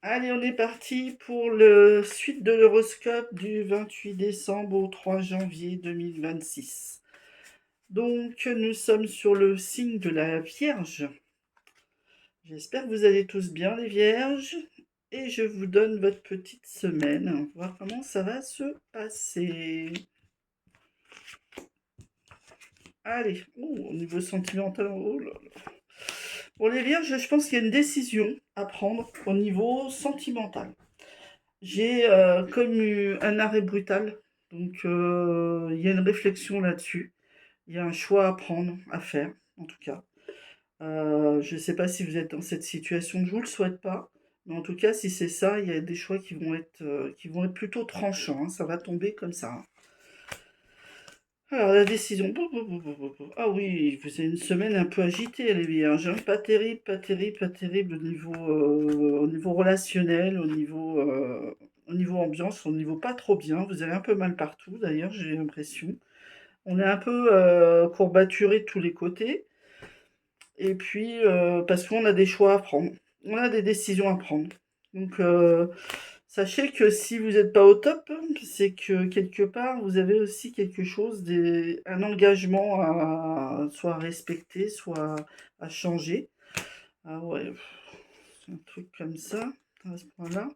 Allez, on est parti pour le suite de l'horoscope du 28 décembre au 3 janvier 2026. Donc, nous sommes sur le signe de la Vierge. J'espère que vous allez tous bien, les Vierges. Et je vous donne votre petite semaine. On va voir comment ça va se passer. Allez, au niveau sentimental, oh là là. Pour les Vierges, je pense qu'il y a une décision à prendre au niveau sentimental. J'ai comme eu un arrêt brutal, donc il y a une réflexion là-dessus. Il y a un choix à prendre, à faire, en tout cas. Je ne sais pas si vous êtes dans cette situation, je vous le souhaite pas, mais en tout cas, si c'est ça, il y a des choix qui vont être plutôt tranchants, hein, ça va tomber comme ça, hein. Alors, la décision. Ah oui, vous avez une semaine un peu agitée, les vierges, hein. Pas terrible, pas terrible, pas terrible au niveau relationnel, au niveau ambiance, au niveau pas trop bien. Vous avez un peu mal partout, d'ailleurs, j'ai l'impression. On est un peu courbaturé de tous les côtés. Et puis, parce qu'on a des choix à prendre. On a des décisions à prendre. Donc, sachez que si vous n'êtes pas au top, c'est que quelque part, vous avez aussi quelque chose, un engagement à soit à respecter, soit à changer. Ah ouais, c'est un truc comme ça, à ce point-là.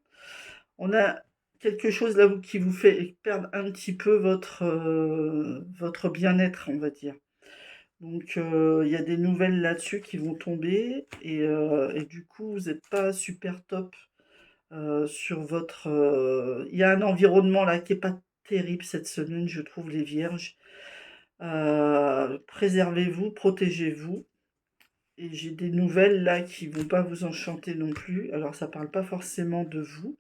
On a quelque chose là qui vous fait perdre un petit peu votre bien-être, on va dire. Donc, il y a des nouvelles là-dessus qui vont tomber et du coup, vous n'êtes pas super top sur votre. Il y a un environnement là qui est pas terrible cette semaine, je trouve, les vierges. Préservez-vous, protégez-vous. Et j'ai des nouvelles là qui vont pas vous enchanter non plus. Alors, ça parle pas forcément de vous,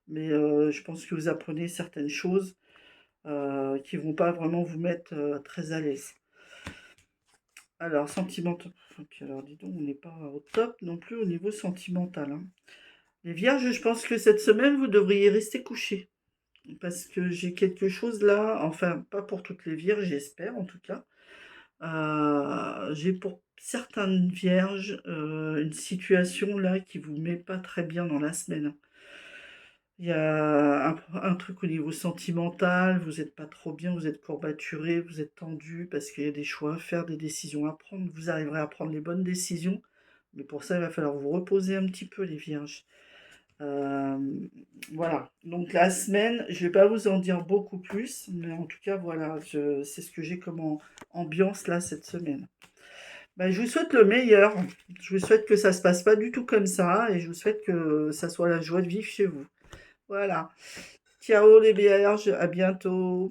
mais je pense que vous apprenez certaines choses qui vont pas vraiment vous mettre très à l'aise. Alors, sentimental. Ok, alors dis donc, on n'est pas au top non plus au niveau sentimental, hein. Les vierges, je pense que cette semaine, vous devriez rester couchés. Parce que j'ai quelque chose là, enfin, pas pour toutes les vierges, j'espère en tout cas. J'ai pour certaines vierges une situation là qui vous met pas très bien dans la semaine. Il y a un truc au niveau sentimental, vous n'êtes pas trop bien, vous êtes courbaturé, vous êtes tendu parce qu'il y a des choix à faire, des décisions à prendre. Vous arriverez à prendre les bonnes décisions, mais pour ça, il va falloir vous reposer un petit peu, les vierges. Euh, voilà, donc la semaine, je vais pas vous en dire beaucoup plus, mais en tout cas, voilà, c'est ce que j'ai comme ambiance là cette semaine. Ben, je vous souhaite le meilleur. Je vous souhaite que ça se passe pas du tout comme ça et je vous souhaite que ça soit la joie de vivre chez vous. Voilà. Ciao les vierges, à bientôt.